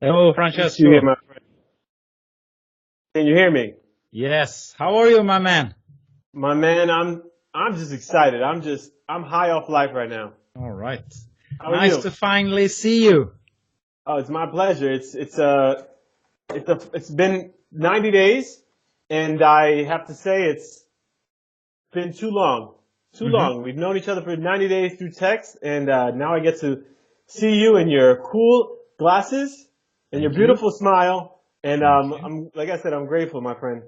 Hello, Nice to hear Francesco. my friend. Can you hear me? Yes. How are you, my man? My man, I'm just excited. I'm high off life right now. All right. How are Nice you? to finally see you. Oh, it's my pleasure. It's been 90 days, and I have to say it's been too long. Too Hmm. long. We've known each other for 90 days through text, and now I get to see you in your cool glasses and your Thank you. beautiful smile. And Thank you. I'm like I said, I'm grateful, my friend.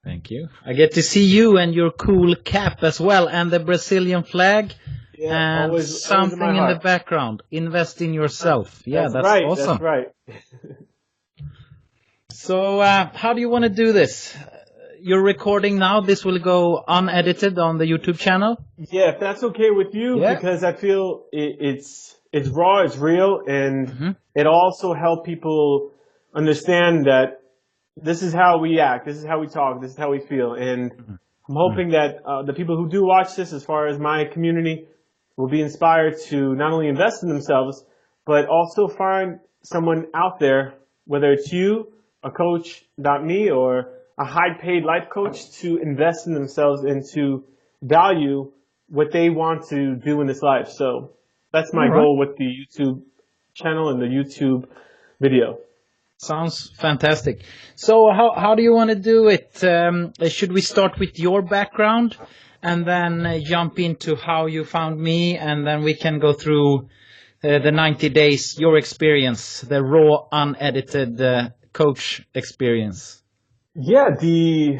Thank you. I get to see you and your cool cap as well, and the Brazilian flag, Yeah, and always in my something in the heart. background. Invest in yourself. Yeah, That's that's right. That's awesome. right. So, how do you want to do this? You're recording now. This will go unedited on the YouTube channel. Yeah, if that's okay with you, Yeah. because I feel it's raw, it's real, and Hmm. it also help people understand that this is how we act, this is how we talk, this is how we feel, and I'm Hmm. hoping that the people who do watch this, as far as my community, will be inspired to not only invest in themselves, but also find someone out there, whether it's you, a coach, not me, or a high-paid life coach, to invest in themselves and to value what they want to do in this life. So that's All my right. goal with the YouTube channel and the YouTube video. Sounds fantastic. So how do you want to do it? Should we start with your background and then jump into how you found me, and then we can go through the 90 days, your experience, the raw, unedited coach experience? Yeah, the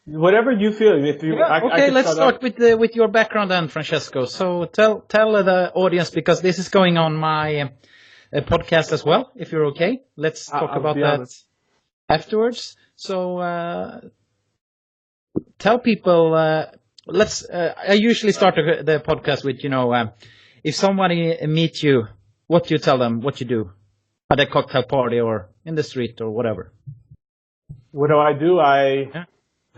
whatever you feel. If you, Yeah. I Okay. could Let's start off. start with your background then, Francesco. So tell the audience, because this is going on my podcast as well. If you're okay, let's talk I'll about be that honest. afterwards. So tell people. Let's. I usually start the podcast with, if somebody meet you, what do you tell them? What you do at a cocktail party or in the street or whatever. What do I do? Yeah.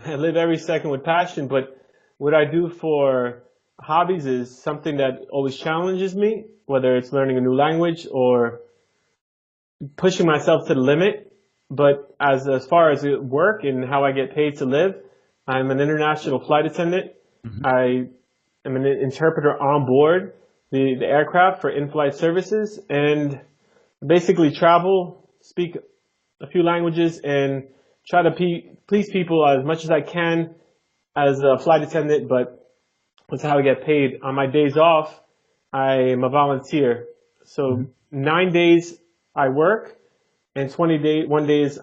I live every second with passion, but what I do for hobbies is something that always challenges me, whether it's learning a new language or pushing myself to the limit. But as far as work and how I get paid to live, I'm an international flight attendant. Hmm. I am an interpreter on board the aircraft for in-flight services, and basically travel, speak a few languages, and try to please people as much as I can as a flight attendant, but that's how I get paid. On my days off, I am a volunteer. Hmm. So 9 days I work, and 1 days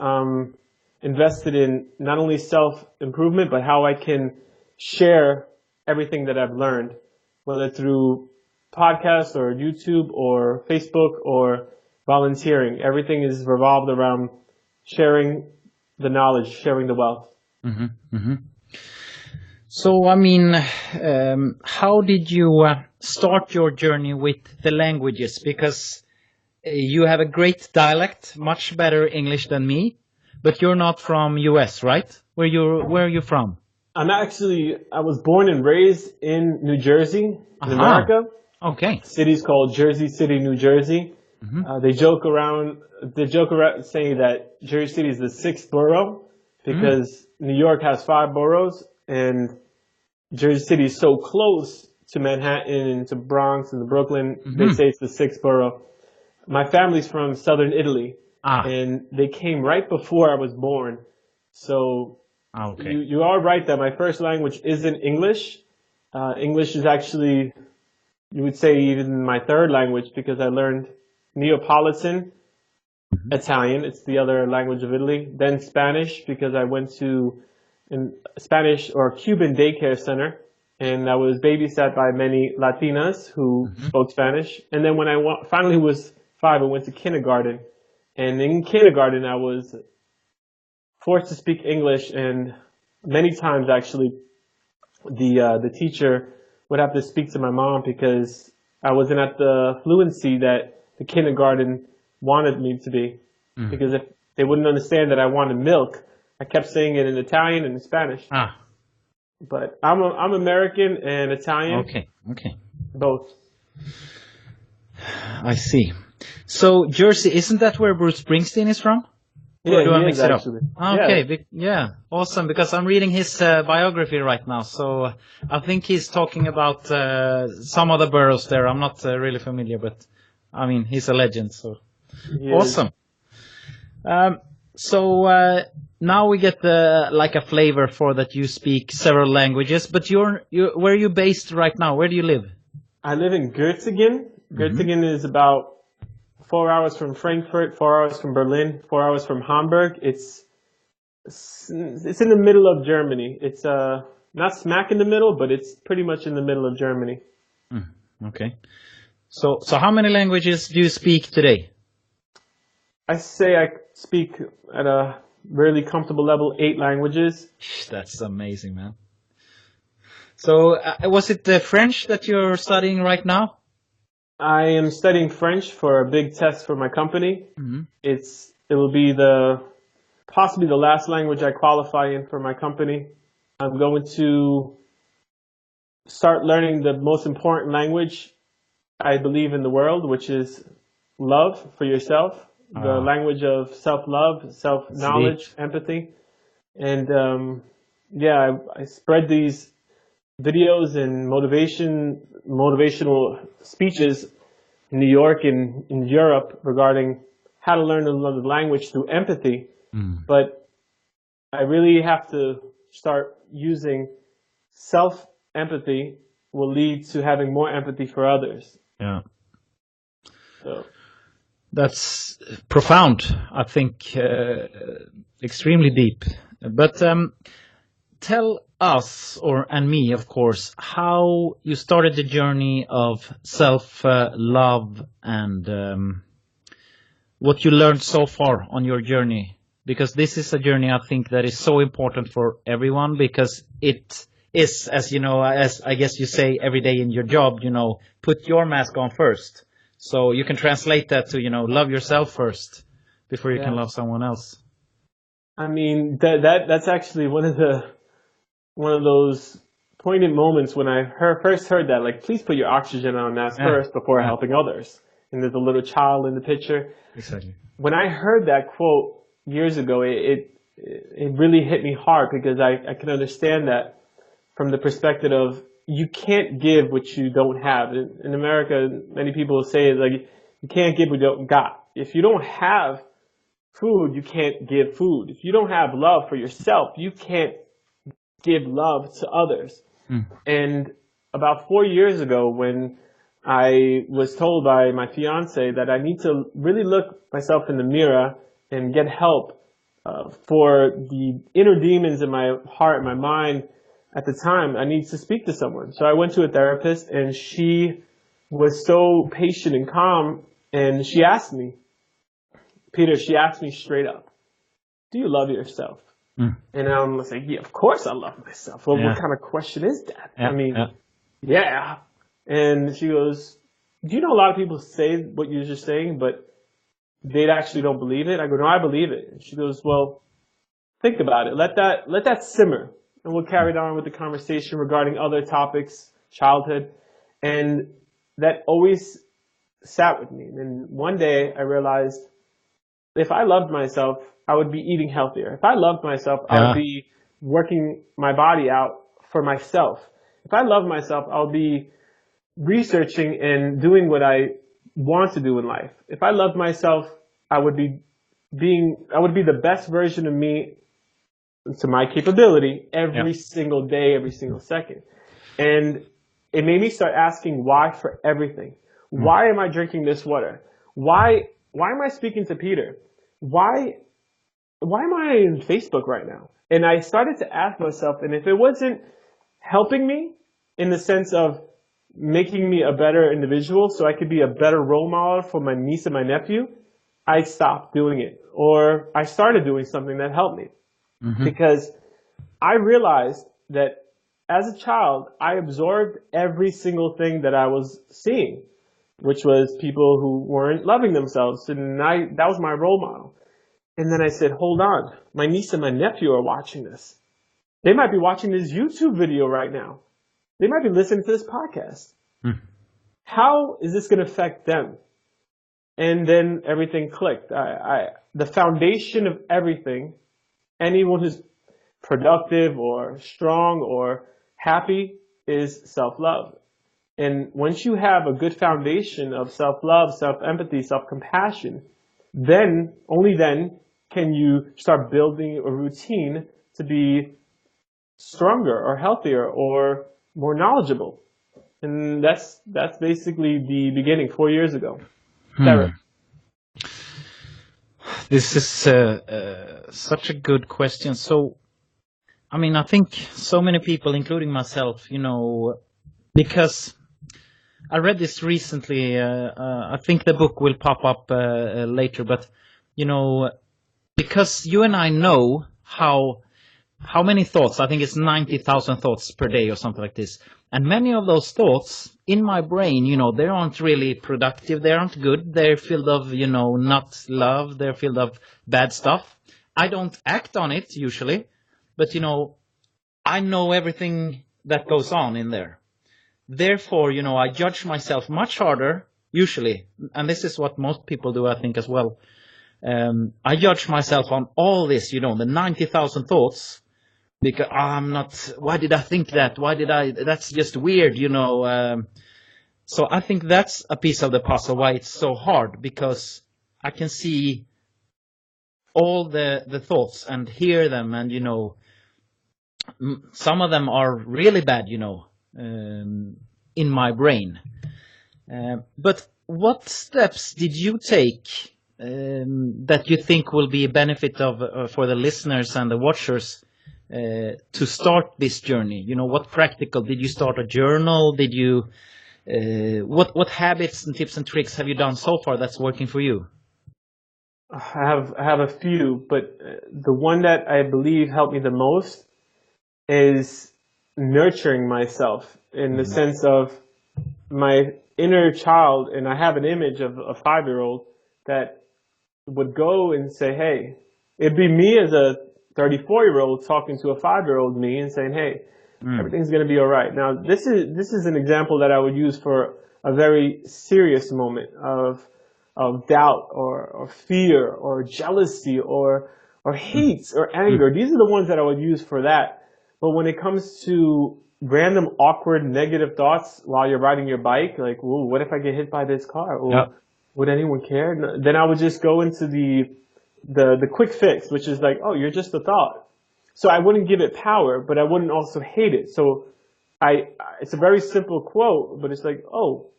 invested in not only self improvement, but how I can share everything that I've learned, whether through podcasts or YouTube or Facebook or volunteering. Everything is revolved around sharing the knowledge, sharing the wealth. Hmm. Hmm. So, I mean, how did you start your journey with the languages? Because you have a great dialect, much better English than me, but you're not from US, right? Where are you from? I was born and raised in New Jersey, in Aha. America. Okay. City's called Jersey City, New Jersey. Hmm. They joke around saying that Jersey City is the sixth borough Mm. because New York has five boroughs, and Jersey City is so close to Manhattan and to Bronx and to Brooklyn. They Hmm. say it's the sixth borough. My family's from southern Italy, Ah. and they came right before I was born. So Okay. you are right that my first language isn't English. English is actually, you would say, even my third language, because I learned Neapolitan Hmm. Italian. It's the other language of Italy. Then Spanish, because I went to a Spanish or Cuban daycare center, and I was babysat by many Latinas who Hmm. spoke Spanish. And then when finally was 5, I went to kindergarten. And in kindergarten, I was forced to speak English, and many times actually the teacher would have to speak to my mom because I wasn't at the fluency that the kindergarten wanted me to be. Mm. Because if they wouldn't understand that I wanted milk, I kept saying it in Italian and in Spanish. Ah. But I'm American and Italian, Okay. Okay. both. I see. So Jersey, isn't that where Bruce Springsteen is from? Or Yeah, do I he mix is it up? actually. Okay, Yeah. yeah, awesome. Because I'm reading his biography right now, so I think he's talking about some other boroughs there. I'm not really familiar, but I mean he's a legend. So He is. awesome. So now we get like a flavor for that you speak several languages. But where are you based right now? Where do you live? I live in Göttingen. Hmm. Göttingen is about 4 hours from Frankfurt, 4 hours from Berlin, 4 hours from Hamburg. It's in the middle of Germany. It's not smack in the middle, but it's pretty much in the middle of Germany. Okay. So how many languages do you speak today? I say I speak at a really comfortable level 8 languages. That's amazing, man. So was it the French that you're studying right now? I am studying French for a big test for my company. Hmm. It will be possibly the last language I qualify in for my company. I'm going to start learning the most important language I believe in the world, which is love for yourself, the Ah, language of self-love, it's deep. self-knowledge, empathy. And yeah, I spread these videos and motivational speeches in New York and in Europe regarding how to learn another language through empathy. Mm. But I really have to start using self-empathy will lead to having more empathy for others. Yeah. So That's profound. I think extremely deep. But tell us, and me, of course, how you started the journey of self-love and what you learned so far on your journey. Because this is a journey I think that is so important for everyone because it is, as you know, as I guess you say every day in your job, put your mask on first. So you can translate that to, love yourself first before you can yeah, love someone else. I mean that's actually one of those poignant moments when I first heard that. Like, please put your oxygen on mask Yeah, first before yeah, helping others. And there's a little child in the picture. exactly. When I heard that quote years ago, it really hit me hard because I can understand that from the perspective of you can't give what you don't have. In America, many people say like you can't give what you don't got. If you don't have food, you can't give food. If you don't have love for yourself, you can't give love to others. Mm. And about 4 years ago, when I was told by my fiance that I need to really look myself in the mirror and get help for the inner demons in my heart and my mind at the time, I need to speak to someone. So I went to a therapist, and she was so patient and calm, and she asked me, Peter, she asked me straight up, do you love yourself? Mm. And I'm like, yeah, of course I love myself. Well, Yeah, what kind of question is that? I yeah, mean, yeah. yeah. And she goes, do you know a lot of people say what you're just saying, but they actually don't believe it? I go, no, I believe it. And she goes, well, think about it. Let that simmer. And we'll carry on with the conversation regarding other topics, childhood. And that always sat with me. And one day I realized if I loved myself, I would be eating healthier. If I loved myself, I would Yeah. be working my body out for myself. If I loved myself, I would be researching and doing what I want to do in life. If I loved myself, I would be I would be the best version of me to my capability Yeah. every single day, every single second. And it made me start asking why for everything. Mm. Why am I drinking this water? Why am I speaking to Peter? Why am I in Facebook right now? And I started to ask myself, and if it wasn't helping me in the sense of making me a better individual so I could be a better role model for my niece and my nephew, I stopped doing it. Or I started doing something that helped me. Mm-hmm. Because I realized that as a child, I absorbed every single thing that I was seeing, which was people who weren't loving themselves. And that was my role model. And then I said, hold on, my niece and my nephew are watching this. They might be watching this YouTube video right now. They might be listening to this podcast. Mm. How is this going to affect them? and then everything clicked. The foundation of everything, anyone who's productive or strong or happy, is self-love. And once you have a good foundation of self-love, self-empathy, self-compassion, then, only then, can you start building a routine to be stronger or healthier or more knowledgeable. And that's basically the beginning 4 years ago. Sarah. This is such a good question. So, I mean, I think so many people, including myself, because I read this recently. I think the book will pop up later, but because you and I know how many thoughts, I think it's 90,000 thoughts per day or something like this. And many of those thoughts in my brain, they aren't really productive. They aren't good. They're filled of, not love. They're filled of bad stuff. I don't act on it usually, but, I know everything that goes on in there. Therefore, I judge myself much harder usually. And this is what most people do, I think, as well. I judge myself on all this, the 90,000 thoughts, because I'm not, why did I think that? That's just weird, So I think that's a piece of the puzzle, why it's so hard, because I can see all the thoughts and hear them, and, some of them are really bad, in my brain. But what steps did you take that you think will be a benefit of for the listeners and the watchers to start this journey? What practical, did you start a journal? Did you what habits and tips and tricks have you done so far that's working for you? I have a few, but the one that I believe helped me the most is nurturing myself in the sense of my inner child. And I have an image of a 5-year-old that would go and say, hey, it'd be me as a 34-year-old talking to a 5-year-old me and saying, hey, everything's going to be all right. Now, this is an example that I would use for a very serious moment of doubt or fear or jealousy or hate or anger. These are the ones that I would use for that. But when it comes to random, awkward, negative thoughts while you're riding your bike, like, ooh, what if I get hit by this car? Or would anyone care? Then I would just go into the quick fix, which is like, oh, you're just a thought. So I wouldn't give it power, but I wouldn't also hate it. So it's a very simple quote, but it's like, oh,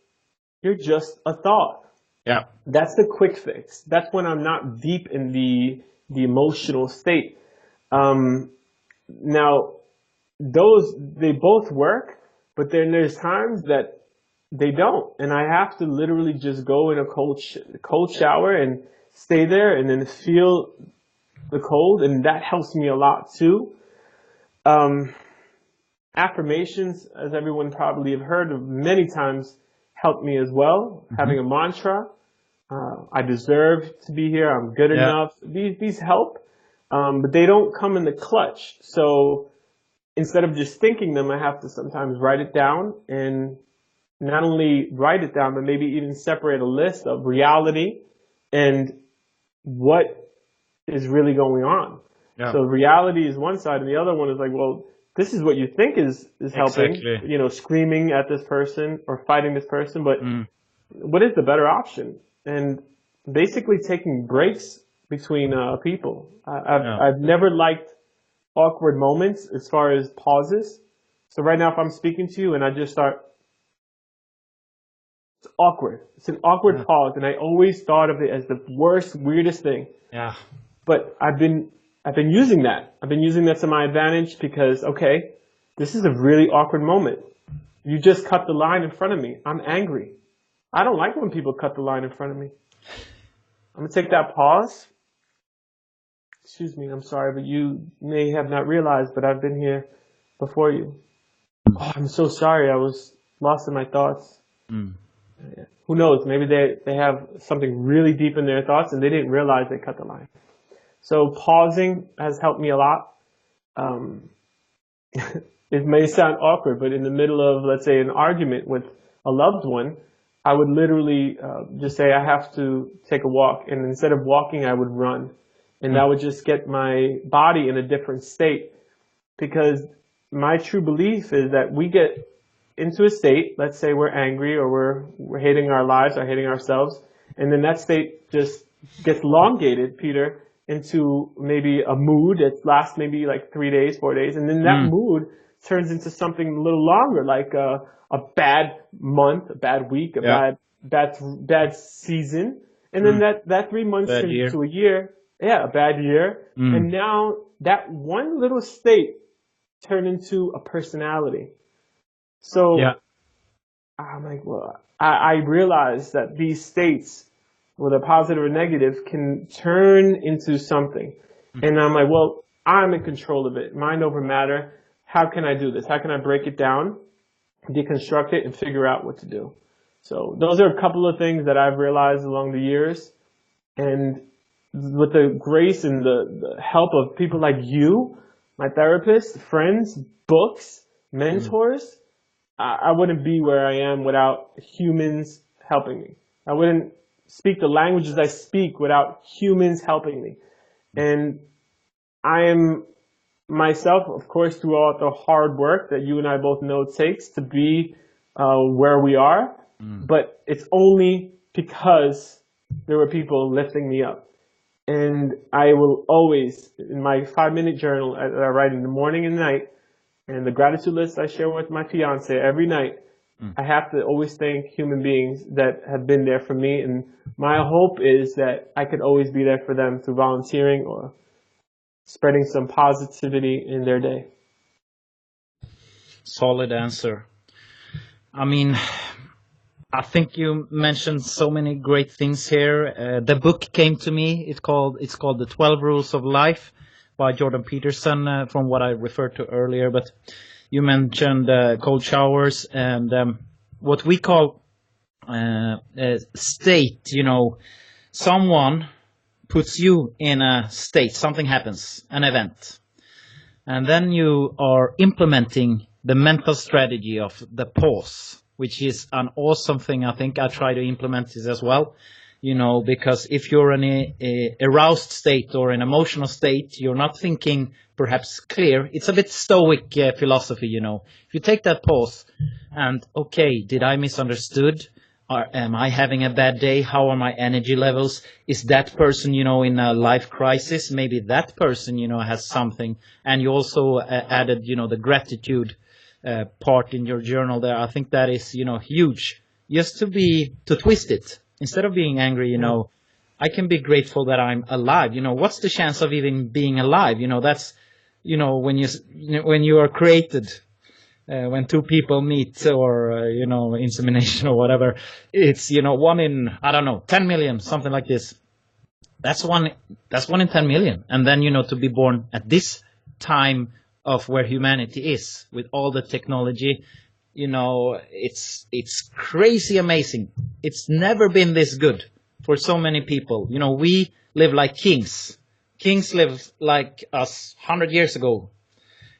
you're just a thought. Yeah. That's the quick fix. That's when I'm not deep in the emotional state. Now, they both work, but then there's times that they don't. And I have to literally just go in a cold shower and stay there and then feel the cold. And that helps me a lot too. Affirmations, as everyone probably have heard of many times, help me as well. Having a mantra, I deserve to be here, I'm good enough. These help, but they don't come in the clutch. So instead of just thinking them, I have to sometimes write it down, and not only write it down, but maybe even separate a list of reality and what is really going on. Yeah. So reality is one side, and the other one is like, well, this is what you think is helping, exactly. Screaming at this person or fighting this person, but what is the better option? And basically taking breaks between people. I've never liked awkward moments as far as pauses. So right now, if I'm speaking to you and I just start, it's awkward. It's an awkward pause, and I always thought of it as the worst, weirdest thing. Yeah. But I've been using that. I've been using that to my advantage because, okay, this is a really awkward moment. You just cut the line in front of me. I'm angry. I don't like when people cut the line in front of me. I'm going to take that pause. Excuse me, I'm sorry, but you may have not realized, but I've been here before you. Oh, I'm so sorry. I was lost in my thoughts. Who knows? Maybe they have something really deep in their thoughts and they didn't realize they cut the line. So pausing has helped me a lot. It may sound awkward, but in the middle of, let's say, an argument with a loved one, I would literally just say I have to take a walk, and instead of walking, I would run, and that would just get my body in a different state. Because my true belief is that we get into a state, let's say we're angry or we're hating our lives or hating ourselves, and then that state just gets elongated, Peter, into maybe a mood that lasts maybe like 3 days, 4 days, and then that mood turns into something a little longer, like a bad month, a bad week, a Yeah. bad season, and then that 3 months Bad turns year. into a year, yeah, a bad year, and now that one little state turned into a personality. Yeah. So I'm like, well, I realize that these states, whether positive or negative, can turn into something. And I'm like, well, I'm in control of it. Mind over matter. How can I do this? How can I break it down, deconstruct it, and figure out what to do? So those are a couple of things that I've realized along the years. And with the grace and the help of people like you, my therapist, friends, books, mentors, I wouldn't be where I am without humans helping me. I wouldn't speak the languages I speak without humans helping me. And I am myself, of course, through all the hard work that you and I both know it takes to be where we are. But it's only because there were people lifting me up. And I will always, in my 5-minute journal that I write in the morning and night, and the gratitude list I share with my fiance every night, I have to always thank human beings that have been there for me. And my hope is that I could always be there for them through volunteering or spreading some positivity in their day. Solid answer. I mean, I think you mentioned so many great things here. The book came to me. It's called The 12 Rules of Life by Jordan Peterson, from what I referred to earlier. But you mentioned cold showers and what we call state. You know, someone puts you in a state. Something happens, an event, and then you are implementing the mental strategy of the pause, which is an awesome thing. I think I try to implement this as well, you know, because if you're in a aroused state or an emotional state, you're not thinking perhaps clear. It's a bit stoic philosophy, you know. If you take that pause and, okay, did I misunderstood? Or am I having a bad day? How are my energy levels? Is that person, you know, in a life crisis? Maybe that person, you know, has something. And you also added, you know, the gratitude part in your journal there. I think that is, you know, huge. Just to twist it. Instead of being angry, you know, I can be grateful that I'm alive. You know, what's the chance of even being alive? You know, that's, you know, when you are created, when two people meet or, you know, insemination or whatever, it's, you know, 1 in, I don't know, 10 million, something like this. That's one in 10 million. And then, you know, to be born at this time of where humanity is with all the technology, you know, it's crazy amazing. It's never been this good for so many people. You know, we live like kings. Kings lived like us 100 years ago.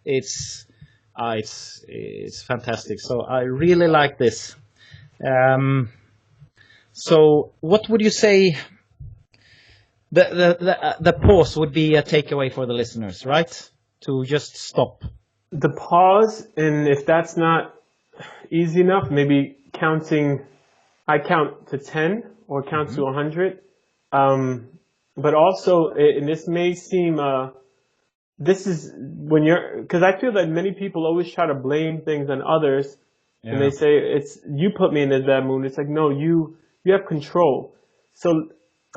It's fantastic. So I really like this. So what would you say? The pause would be a takeaway for the listeners, right? To just stop. The pause, and if that's not easy enough, maybe I count to 10 or count to 100. But also, and this may seem, this is when because I feel that many people always try to blame things on others, and they say, it's, you put me in this bad mood. It's like, no, you have control. So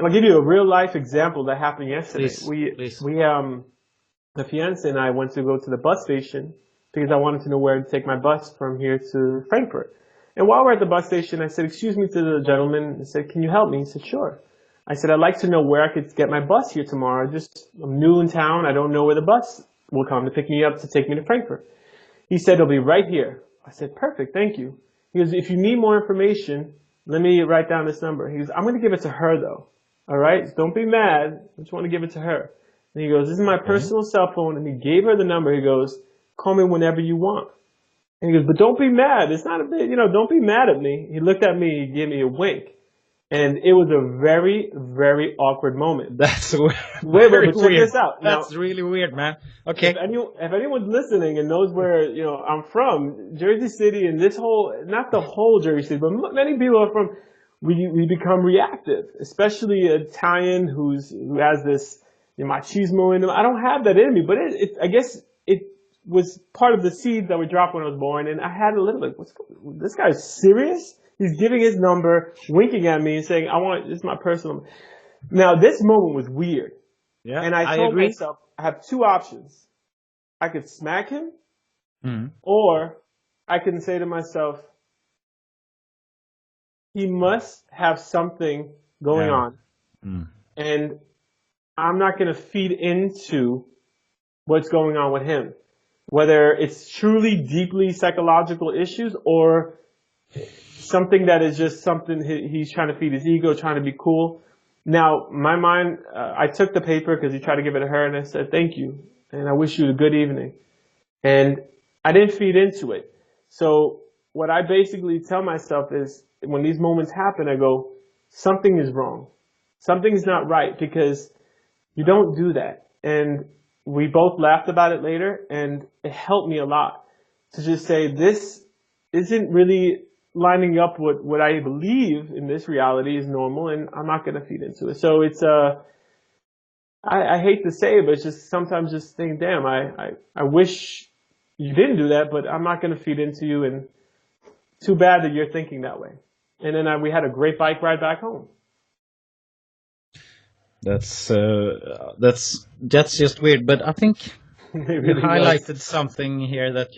I'll give you a real life example that happened yesterday. Please. The fiance and I went to go to the bus station because I wanted to know where to take my bus from here to Frankfurt. And while we're at the bus station, I said, excuse me, to the gentleman. I said, can you help me? He said, sure. I said, I'd like to know where I could get my bus here tomorrow. I'm new in town. I don't know where the bus will come to pick me up to take me to Frankfurt. He said, it'll be right here. I said, perfect, thank you. He goes, if you need more information, let me write down this number. He goes, I'm going to give it to her though. All right? Don't be mad. I just want to give it to her. And he goes, this is my personal cell phone. And he gave her the number. He goes, call me whenever you want. And he goes, but don't be mad. It's not a bit, don't be mad at me. He looked at me, he gave me a wink. And it was a very, very awkward moment. That's weird. Wait, but check this out. That's Now, really weird, man. Okay. if anyone's listening and knows where, I'm from, Jersey City and this whole, not the whole Jersey City, but many people are from, we become reactive, especially Italian who has this machismo in them. I don't have that in me, but I guess it was part of the seeds that were dropped when I was born, and I had a little bit, this guy's serious? He's giving his number, winking at me and saying, this is my personal. Now, this moment was weird. Yeah, and I told myself, I have two options. I could smack him, or I can say to myself, he must have something going on. And I'm not going to feed into what's going on with him. Whether it's truly deeply psychological issues or something that is just something he's trying to feed his ego, trying to be cool. Now, my mind, I took the paper because he tried to give it to her, and I said, thank you, and I wish you a good evening. And I didn't feed into it. So what I basically tell myself is, when these moments happen, I go, something is wrong. Something's not right, because you don't do that. And we both laughed about it later, and it helped me a lot to just say, this isn't really lining up with what I believe in this reality is normal, and I'm not going to feed into it. So it's I hate to say it, but it's just sometimes just think, damn, I wish you didn't do that, but I'm not going to feed into you, and too bad that you're thinking that way. And then we had a great bike ride back home. That's just weird, but I think Really you highlighted something here that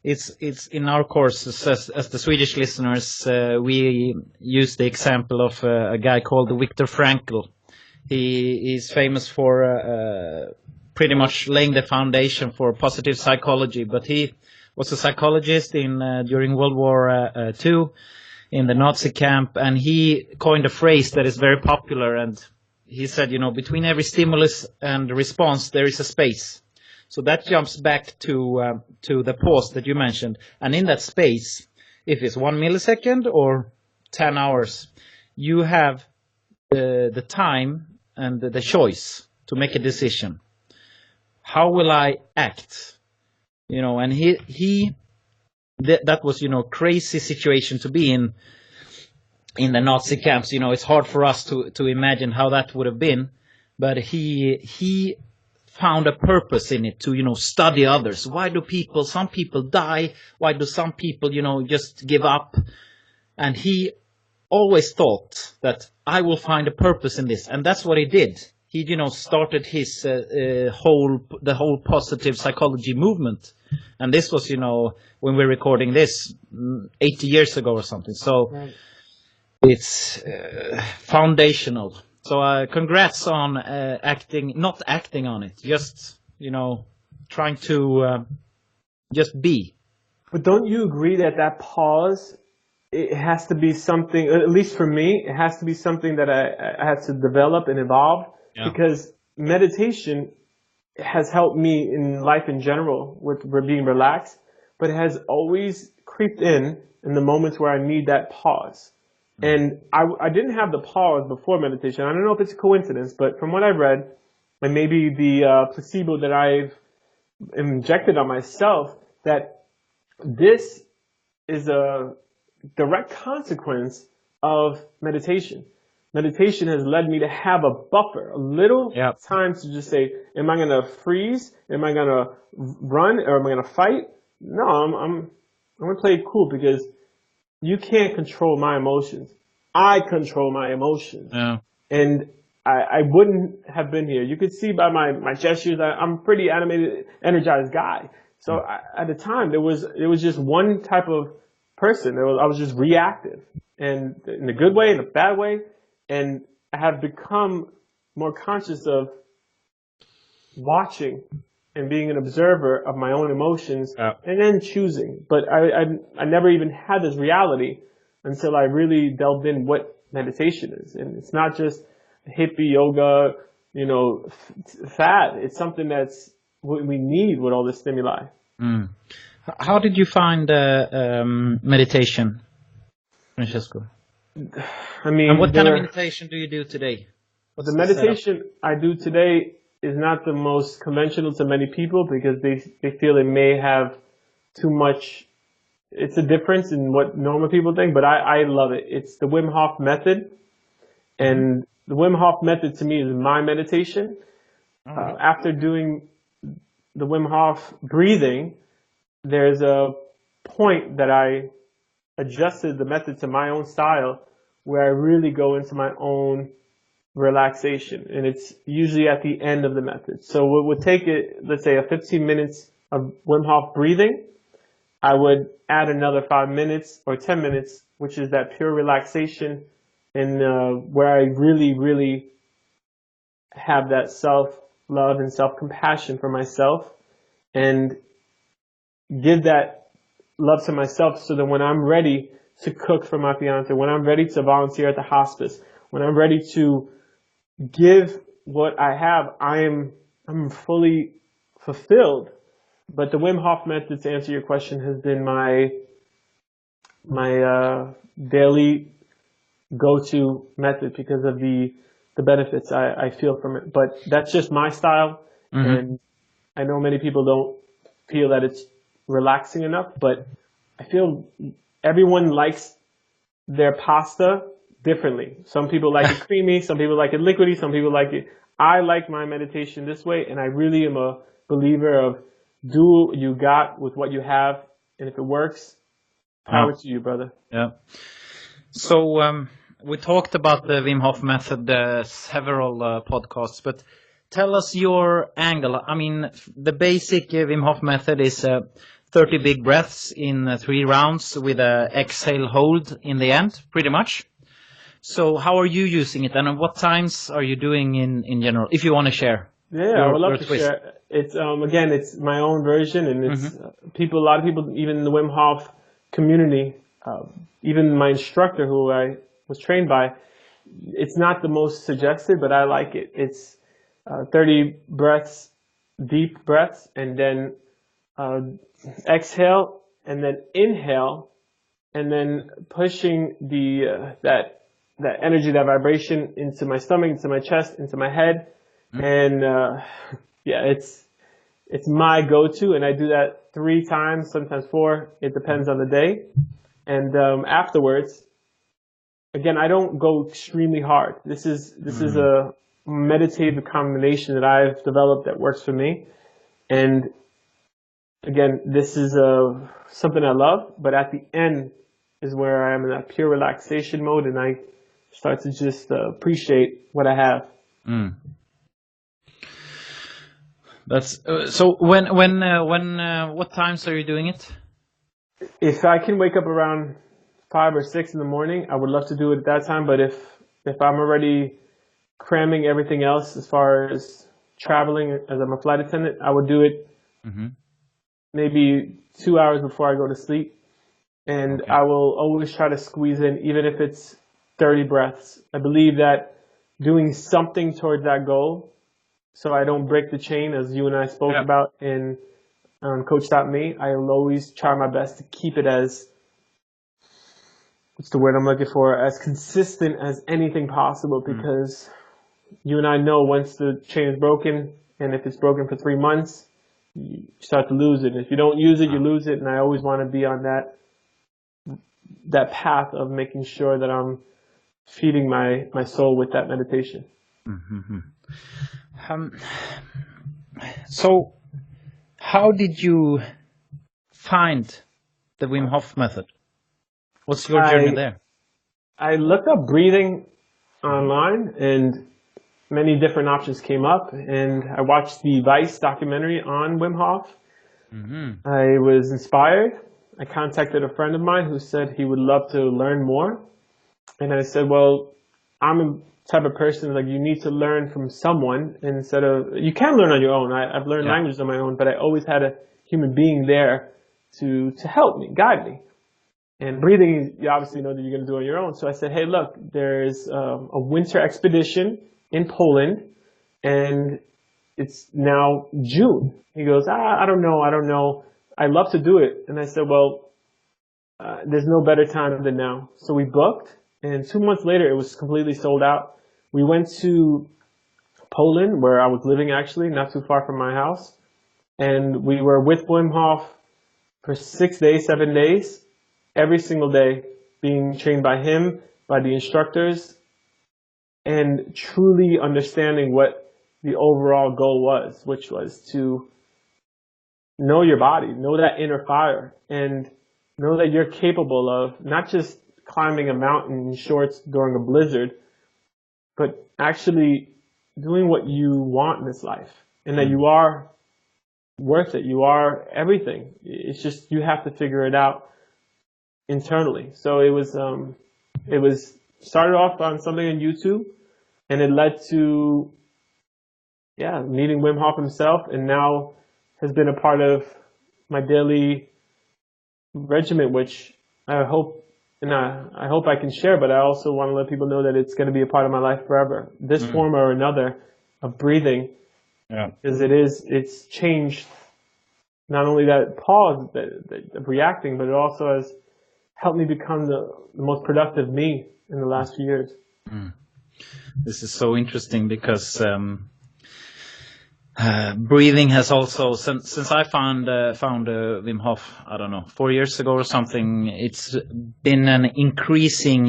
it's in our courses as the Swedish listeners. We use the example of a guy called Viktor Frankl. He is famous for pretty much laying the foundation for positive psychology, but he was a psychologist during World War II in the Nazi camp, and he coined a phrase that is very popular, and he said, between every stimulus and response, there is a space. So that jumps back to the pause that you mentioned. And in that space, if it's 1 millisecond or 10 hours, you have the time and the choice to make a decision. How will I act? And that was, crazy situation to be in the Nazi camps. It's hard for us to imagine how that would have been, but he found a purpose in it to, study others. Why do some people die? Why do some people, just give up? And he always thought that I will find a purpose in this. And that's what he did. He, started his, the whole positive psychology movement. And this was, when we're recording this 80 years ago or something. So right. It's foundational. So congrats on not acting on it, just, trying to just be. But don't you agree that pause, it has to be something, at least for me, it has to be something that I had to develop and evolve? Yeah. Because meditation has helped me in life in general with being relaxed, but it has always creeped in the moments where I need that pause. And I didn't have the pause before meditation. I don't know if it's a coincidence, but from what I've read, and maybe the placebo that I've injected on myself, that this is a direct consequence of meditation. Meditation has led me to have a buffer, a little time to just say, am I going to freeze? Am I going to run? Or am I going to fight? No, I'm going to play it cool, because you can't control my emotions. I control my emotions. Yeah. And I wouldn't have been here. You could see by my gestures, I'm a pretty animated, energized guy. So at the time, there was just one type of person. I was just reactive, and in a good way, in a bad way. And I have become more conscious of watching and being an observer of my own emotions, and then choosing. But I never even had this reality until I really delved in what meditation is. And it's not just hippie yoga, fad. It's something that's what we need with all this stimuli. How did you find meditation, Francesco? I mean, And what kind of meditation do you do today? the What's the setup? meditation I do today is not the most conventional to many people because they feel it may have too much. It's a difference in what normal people think, but I love it. It's the Wim Hof method, and the Wim Hof method to me is my meditation. After doing the Wim Hof breathing, there's a point that I adjusted the method to my own style where I really go into my own relaxation, and it's usually at the end of the method. So it would take it, let's say, a 15 minutes of Wim Hof breathing. I would add another 5 minutes or 10 minutes, which is that pure relaxation, and where I really, really have that self-love and self-compassion for myself, and give that love to myself so that when I'm ready to cook for my fiance, when I'm ready to volunteer at the hospice, when I'm ready to give what I have, I'm fully fulfilled. But the Wim Hof method, to answer your question, has been my daily go-to method because of the benefits I feel from it. But that's just my style, and I know many people don't feel that it's relaxing enough, but I feel everyone likes their pasta differently. Some people like it creamy, some people like it liquidy, some people like it. I like my meditation this way, and I really am a believer of do what you got with what you have, and if it works, power to you, brother. Yeah. So we talked about the Wim Hof method several podcasts, but tell us your angle. I mean, the basic Wim Hof method is 30 big breaths in 3 rounds with a exhale hold in the end, pretty much. So how are you using it, and what times are you doing in general, if you want to share? Yeah, I would love to share. It's again, it's my own version, and it's a lot of people, even in the Wim Hof community, even my instructor who I was trained by, it's not the most suggested, but I like it. It's 30 breaths, deep breaths, and then exhale, and then inhale, and then pushing that energy, that vibration into my stomach, into my chest, into my head. And yeah, it's my go-to, and I do that 3 times, sometimes 4. It depends on the day. And afterwards, again, I don't go extremely hard. This is a meditative combination that I've developed that works for me. And again, this is something I love, but at the end is where I am in that pure relaxation mode, and I start to just appreciate what I have. That's so. What times are you doing it? If I can wake up around 5 or 6 in the morning, I would love to do it at that time. But if I'm already cramming everything else as far as traveling, as I'm a flight attendant, I would do it maybe 2 hours before I go to sleep. And I will always try to squeeze in, even if it's 30 breaths. I believe that doing something towards that goal, so I don't break the chain, as you and I spoke about in Coach.me, I will always try my best to keep it as, what's the word I'm looking for, as consistent as anything possible, because you and I know once the chain is broken, and if it's broken for 3 months, you start to lose it. If you don't use it, you lose it, and I always want to be on that path of making sure that I'm feeding my soul with that meditation. So how did you find the Wim Hof method? What's your journey there? I looked up breathing online, and many different options came up, and I watched the Vice documentary on Wim Hof. I was inspired. I contacted a friend of mine who said he would love to learn more. And I said, well, I'm a type of person, like, you need to learn from someone instead of, you can learn on your own. I've learned languages on my own, but I always had a human being there to help me, guide me. And breathing, you obviously know that you're going to do on your own. So I said, hey, look, there's a winter expedition in Poland, and it's now June. He goes, I don't know. I love to do it. And I said, well, there's no better time than now. So we booked, and 2 months later, it was completely sold out. We went to Poland, where I was living actually, not too far from my house. And we were with Wim Hof for 6 days, 7 days, every single day, being trained by him, by the instructors, and truly understanding what the overall goal was, which was to know your body, know that inner fire, and know that you're capable of not just climbing a mountain in shorts during a blizzard, but actually doing what you want in this life, and that you are worth it. You are everything. It's just you have to figure it out internally. So it was started off on something on YouTube, and it led to meeting Wim Hof himself, and now has been a part of my daily regimen, which I hope I can share, but I also want to let people know that it's going to be a part of my life forever. This form or another of breathing, because it's changed not only that pause of reacting, but it also has helped me become the most productive me in the last few years. This is so interesting because breathing has also, since I found Wim Hof, I don't know, 4 years ago or something, it's been an increasing,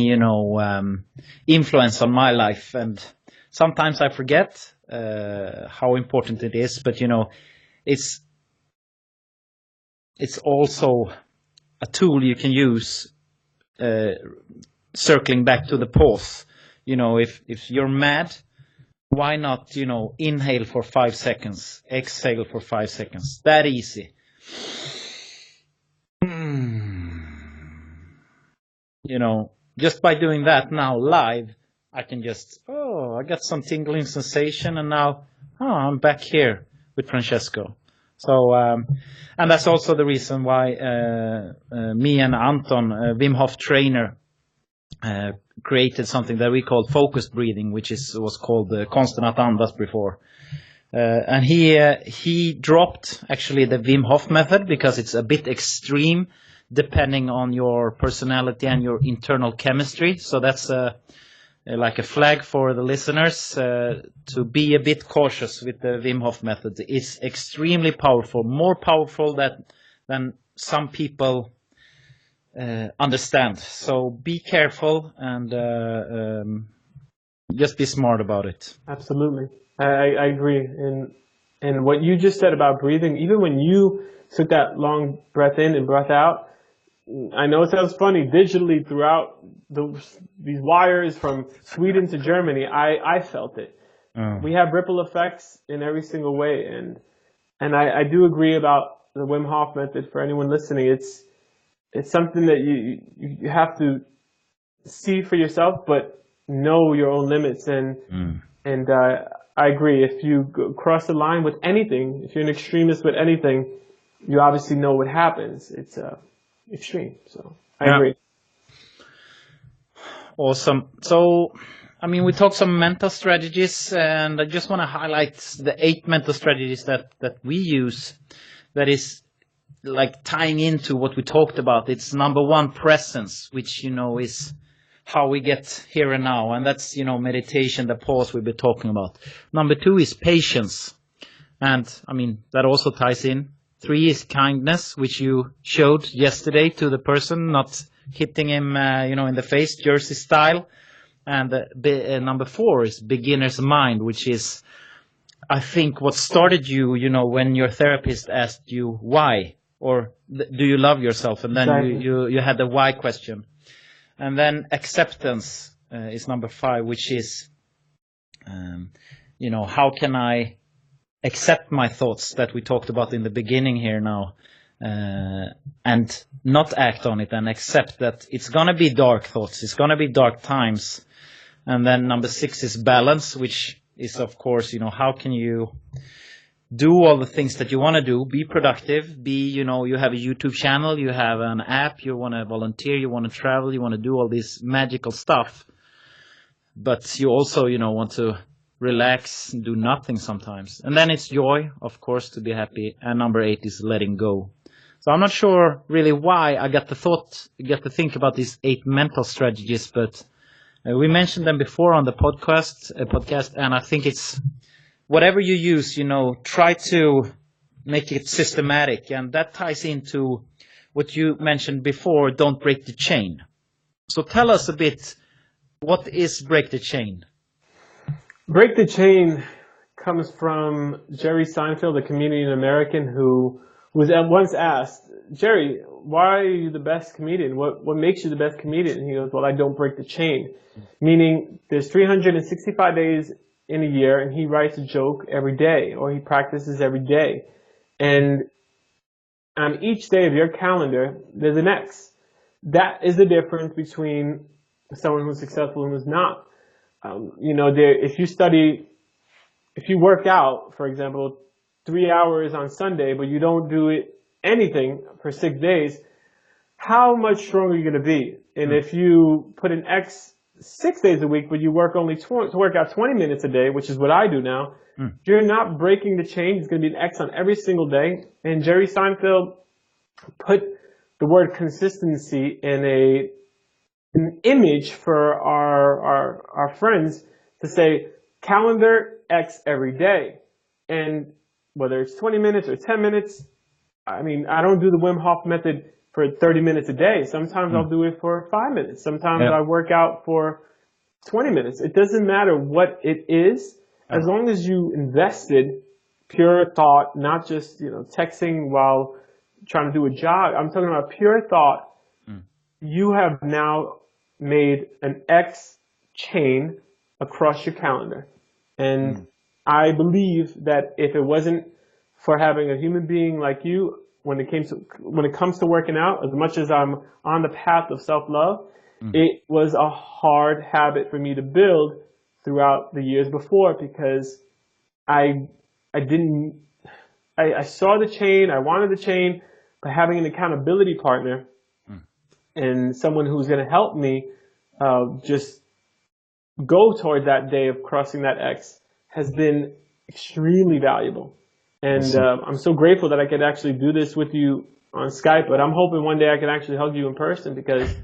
influence on my life. And sometimes I forget how important it is, but it's also a tool you can use, circling back to the pause. If you're mad, why not, inhale for 5 seconds, exhale for 5 seconds, that easy. Just by doing that now live, I can just, I got some tingling sensation, and now, I'm back here with Francesco. So, and that's also the reason why me and Anton, Wim Hof trainer, created something that we called focused breathing, which was called Konsten att andas before. And he dropped actually the Wim Hof method because it's a bit extreme depending on your personality and your internal chemistry. So that's like a flag for the listeners to be a bit cautious with the Wim Hof method. It's extremely powerful, more powerful than some people understand. So be careful and just be smart about it. Absolutely. I agree. And what you just said about breathing, even when you took that long breath in and breath out, I know it sounds funny, digitally throughout these wires from Sweden to Germany, I felt it. We have ripple effects in every single way. And I do agree about the Wim Hof method. For anyone listening, it's something that you have to see for yourself, but know your own limits. And I agree. If you cross the line with anything, if you're an extremist with anything, you obviously know what happens. It's extreme. So I agree. Awesome. So, we talked some mental strategies, and I just want to highlight the 8 mental strategies that we use. That is like tying into what we talked about. It's number 1, presence, which, is how we get here and now. And that's, meditation, the pause we've been talking about. Number 2 is patience. And that also ties in. 3 is kindness, which you showed yesterday to the person, not hitting him, in the face, Jersey style. And number 4 is beginner's mind, which is, I think, what started you, when your therapist asked you why, or do you love yourself? And then you had the why question. And then acceptance is number 5, which is, how can I accept my thoughts that we talked about in the beginning here now, and not act on it, and accept that it's going to be dark thoughts, it's going to be dark times. And then number 6 is balance, which is, of course, how can you do all the things that you want to do, be productive, you have a YouTube channel, you have an app, you want to volunteer, you want to travel, you want to do all this magical stuff, but you also, want to relax and do nothing sometimes. And then it's joy, of course, to be happy. And number 8 is letting go. So I'm not sure really why I got to think about these 8 mental strategies, but we mentioned them before on the podcast, and I think it's whatever you use, try to make it systematic, and that ties into what you mentioned before, don't break the chain. So tell us a bit, what is break the chain? Break the chain comes from Jerry Seinfeld, a comedian American who was once asked, Jerry, why are you the best comedian? What makes you the best comedian? And he goes, well, I don't break the chain. Meaning there's 365 days in a year and he writes a joke every day or he practices every day. And on each day of your calendar, there's an X. That is the difference between someone who's successful and who's not. If you work out, for example, 3 hours on Sunday, but you don't do anything for 6 days, how much stronger are you going to be? And if you put an X 6 days a week, but you work out 20 minutes a day, which is what I do now, you're not breaking the chain. It's going to be an X on every single day. And Jerry Seinfeld put the word consistency in an image for our friends to say calendar X every day. And whether it's 20 minutes or 10 minutes, I mean, I don't do the Wim Hof method for 30 minutes a day. Sometimes I'll do it for 5 minutes. Sometimes I work out for 20 minutes. It doesn't matter what it is, as long as you invested pure thought, not just, texting while trying to do a jog. I'm talking about pure thought. You have now made an X chain across your calendar. And I believe that if it wasn't for having a human being like you, when it comes to working out, as much as I'm on the path of self-love, it was a hard habit for me to build throughout the years before, because I saw the chain, I wanted the chain, but having an accountability partner and someone who's going to help me just go toward that day of crossing that X has been extremely valuable. And I'm so grateful that I could actually do this with you on Skype, but I'm hoping one day I can actually hug you in person, because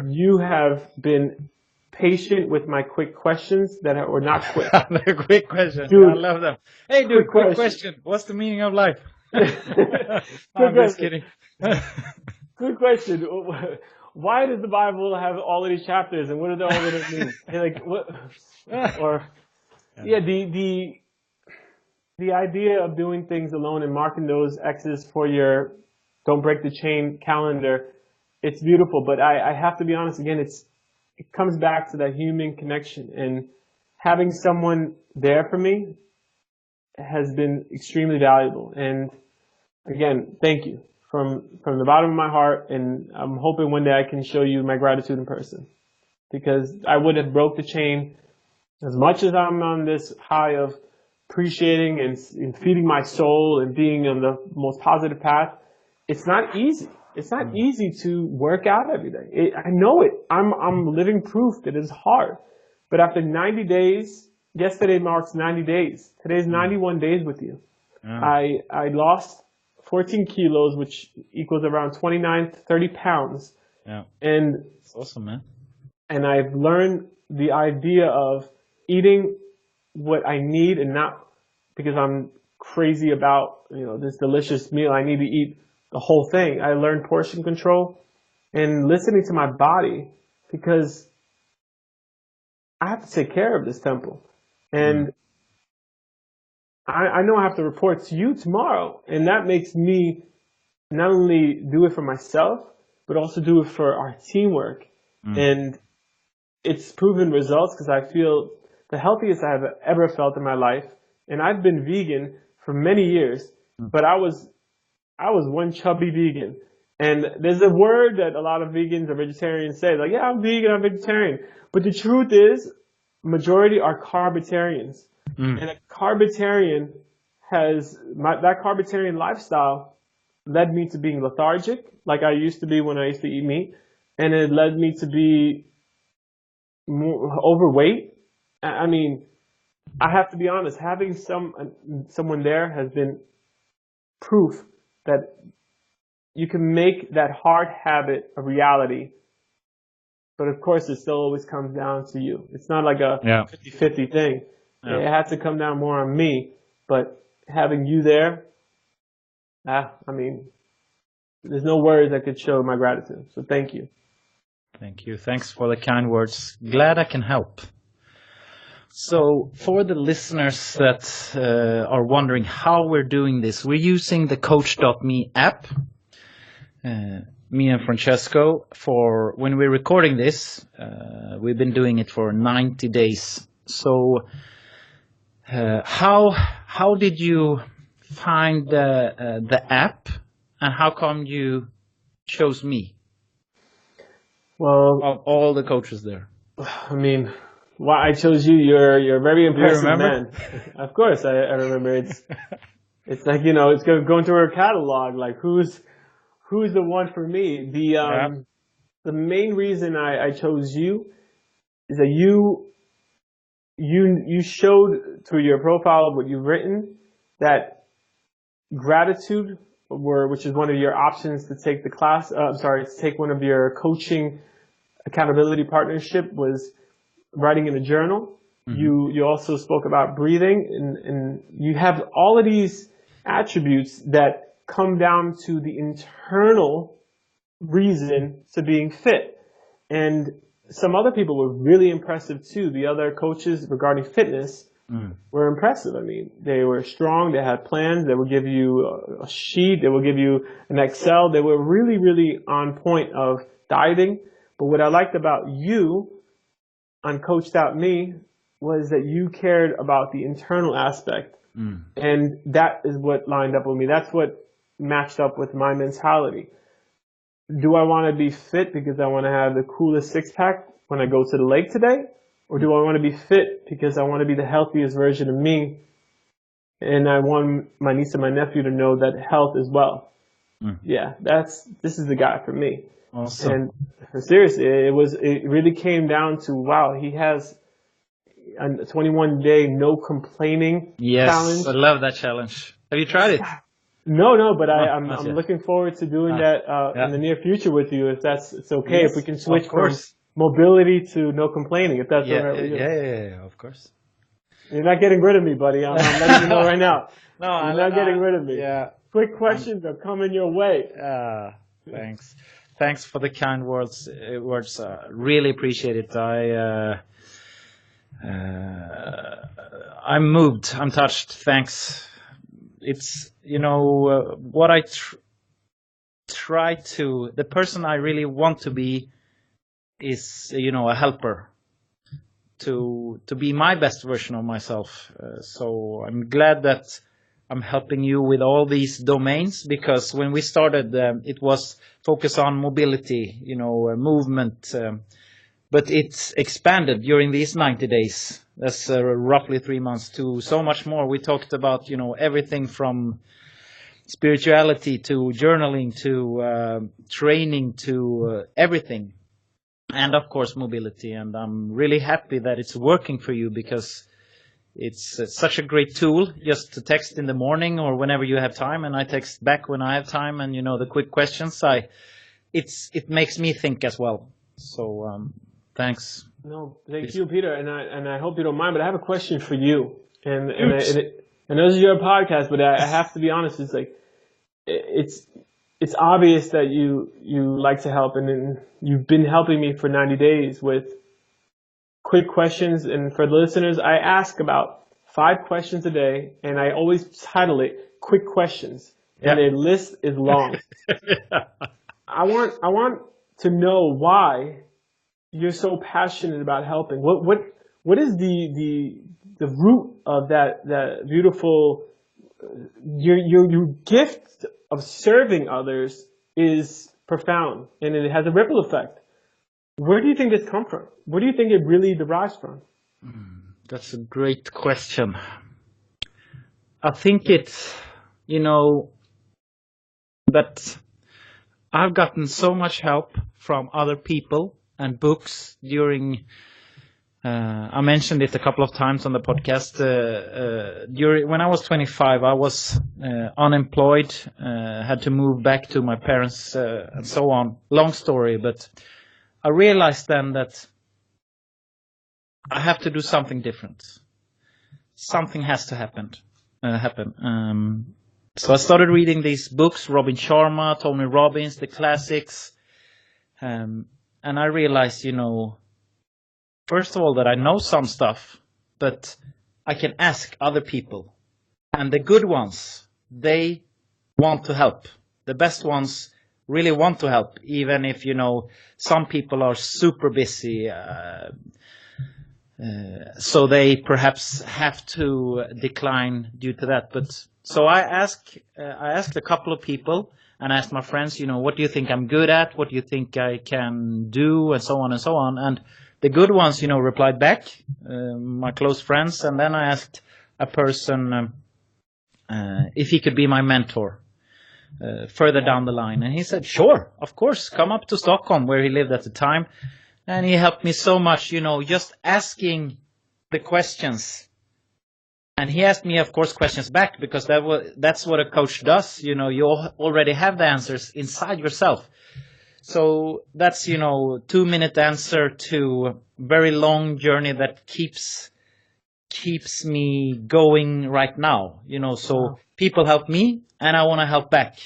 you have been patient with my quick questions that were not quick. They're quick questions. Dude, I love them. Hey, dude, quick question. What's the meaning of life? I'm just kidding. Good question. Why does the Bible have all of these chapters, and what do all of it mean? Like what? Or the idea of doing things alone and marking those X's for your don't break the chain calendar, it's beautiful. But I have to be honest again, it comes back to that human connection, and having someone there for me has been extremely valuable. And again, thank you from the bottom of my heart. And I'm hoping one day I can show you my gratitude in person, because I would have broke the chain as much as I'm on this high of appreciating and feeding my soul and being on the most positive path. It's not easy. It's not easy to work out every day. I know it. I'm living proof that it's hard. But after 90 days, yesterday marks 90 days. Today's 91 days with you. I lost 14 kilos, which equals around 29 to 30 pounds. Yeah. And it's awesome, man. And I've learned the idea of eating what I need, and not because I'm crazy about, this delicious meal. I need to eat the whole thing. I learned portion control and listening to my body, because I have to take care of this temple. And I know I have to report to you tomorrow. And that makes me not only do it for myself, but also do it for our teamwork. And it's proven results, because I feel the healthiest I have ever felt in my life. And I've been vegan for many years, but I was one chubby vegan. And there's a word that a lot of vegans or vegetarians say, like, yeah, I'm vegan, I'm vegetarian. But the truth is, majority are carbitarians. And a carbitarian that carbitarian lifestyle led me to being lethargic, like I used to be when I used to eat meat. And it led me to be more overweight. I mean, I have to be honest, having someone there has been proof that you can make that hard habit a reality. But of course, it still always comes down to you. It's not like a 50-50 thing. Yeah. It has to come down more on me. But having you there, I mean, there's no words that could show my gratitude. So thank you. Thank you. Thanks for the kind words. Glad I can help. So for the listeners that are wondering how we're doing this, we're using the Coach.me app. Me and Francesco, for when we're recording this, we've been doing it for 90 days. So how did you find the app, and how come you chose me? Well, Of all the coaches there. I mean, why I chose you? You're a very impressive man. Of course, I remember. It's like, you know, it's going through our catalog. Like who's the one for me? The main reason I chose you is that you showed through your profile, what you've written, that gratitude, which is one of your options to take the class. To take one of your coaching accountability partnership, was writing in a journal. Mm-hmm. You also spoke about breathing, and you have all of these attributes that come down to the internal reason to being fit. And some other people were really impressive too. The other coaches regarding fitness were impressive. I mean, they were strong. They had plans. They would give you a sheet. They would give you an Excel. They were really, really on point of dieting. But what I liked about you on Coach.me was that you cared about the internal aspect. And that is what lined up with me. That's what matched up with my mentality. Do I want to be fit because I want to have the coolest six-pack when I go to the lake today? Or do I want to be fit because I want to be the healthiest version of me? And I want my niece and my nephew to know that health is wealth. Yeah, this is the guy for me. Awesome. And seriously, it really came down to, wow, he has a 21-day no complaining challenge. Yes, I love that challenge. Have you tried it? No, but I'm looking forward to doing that in the near future with you, if it's okay. Yes, if we can switch from mobility to no complaining, if that's all right with you. Yeah, of course. You're not getting rid of me, buddy. I'm letting you know right now. You're not getting rid of me. Yeah. Quick questions are coming your way. Thanks. Thanks for the kind words. Really appreciate it. I'm moved. I'm touched. Thanks. It's, what I try to, the person I really want to be is, a helper to be my best version of myself. So I'm glad that I'm helping you with all these domains, because when we started, it was focus on mobility, movement, but it's expanded during these 90 days. That's roughly 3 months to so much more. We talked about, everything from spirituality to journaling to training to everything. And of course, mobility. And I'm really happy that it's working for you, because it's such a great tool just to text in the morning or whenever you have time. And I text back when I have time. And, the quick questions, it makes me think as well. So thanks. No, thank you, Peter. And I hope you don't mind, but I have a question for you. And I know this is your podcast, but I have to be honest. It's like, it's obvious that you like to help, and you've been helping me for 90 days with quick questions. And for the listeners, I ask about 5 questions a day, and I always title it "Quick Questions," and the list is long. I want to know why you're so passionate about helping. What is the root of that beautiful your gift of serving others is profound, and it has a ripple effect. Where do you think this comes from? Where do you think it really derives from? That's a great question. I think it's, that I've gotten so much help from other people and books during I mentioned it a couple of times on the podcast. When I was 25, I was unemployed, had to move back to my parents, and so on. Long story, but I realized then that I have to do something different. Something has to happen. So I started reading these books, Robin Sharma, Tony Robbins, the classics, and I realized, first of all, that I know some stuff, but I can ask other people. And the good ones, they want to help. The best ones really want to help, even if, some people are super busy. So they perhaps have to decline due to that. But so I asked a couple of people, and I asked my friends, what do you think I'm good at? What do you think I can do? And so on and so on. And the good ones, replied back, my close friends. And then I asked a person if he could be my mentor further down the line. And he said, sure, of course, come up to Stockholm, where he lived at the time. And he helped me so much, just asking the questions. And he asked me, of course, questions back, because that's what a coach does. You already have the answers inside yourself. So that's, 2-minute answer to very long journey that keeps me going right now. So people help me and I want to help back.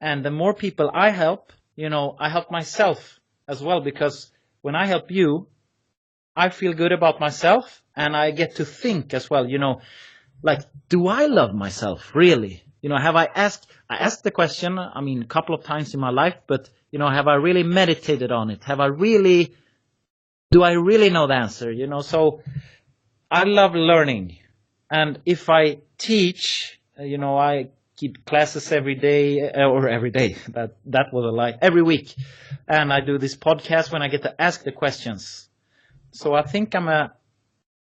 And the more people I help, I help myself as well, because when I help you, I feel good about myself, and I get to think as well, do I love myself really? Have I asked the question, a couple of times in my life, but, have I really meditated on it? Do I really know the answer? So I love learning. And if I teach, I keep classes every day, that was a lie, every week. And I do this podcast when I get to ask the questions. So I think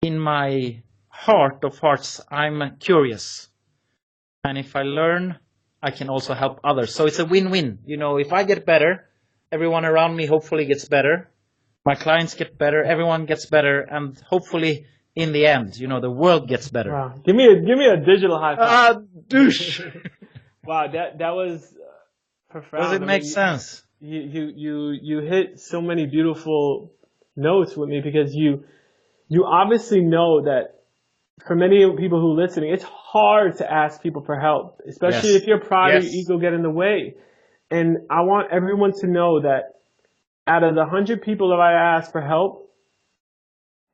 in my heart of hearts, I'm curious. And if I learn, I can also help others. So it's a win-win. If I get better, everyone around me hopefully gets better. My clients get better, everyone gets better, and hopefully in the end, the world gets better. Wow. Give me a digital high five. Douche. Wow, that was profound. Does it make sense? You hit so many beautiful notes with me, because you obviously know that for many people who are listening, it's hard to ask people for help, especially if your pride or your ego get in the way. And I want everyone to know that out of the 100 people that I asked for help,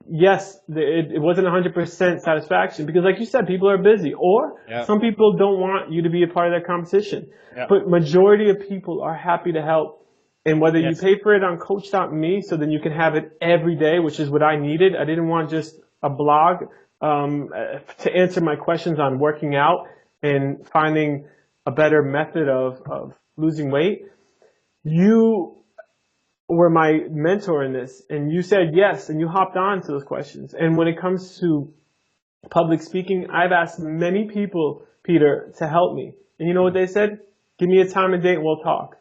yes, it wasn't 100% satisfaction, because like you said, people are busy, or some people don't want you to be a part of their competition. But majority of people are happy to help. And whether you pay for it on coach.me, so then you can have it every day, which is what I needed. I didn't want just a blog to answer my questions on working out and finding a better method of losing weight. You were my mentor in this, and you said yes, and you hopped on to those questions. And when it comes to public speaking, I've asked many people, Peter, to help me. And you know what they said? Give me a time and date and we'll talk.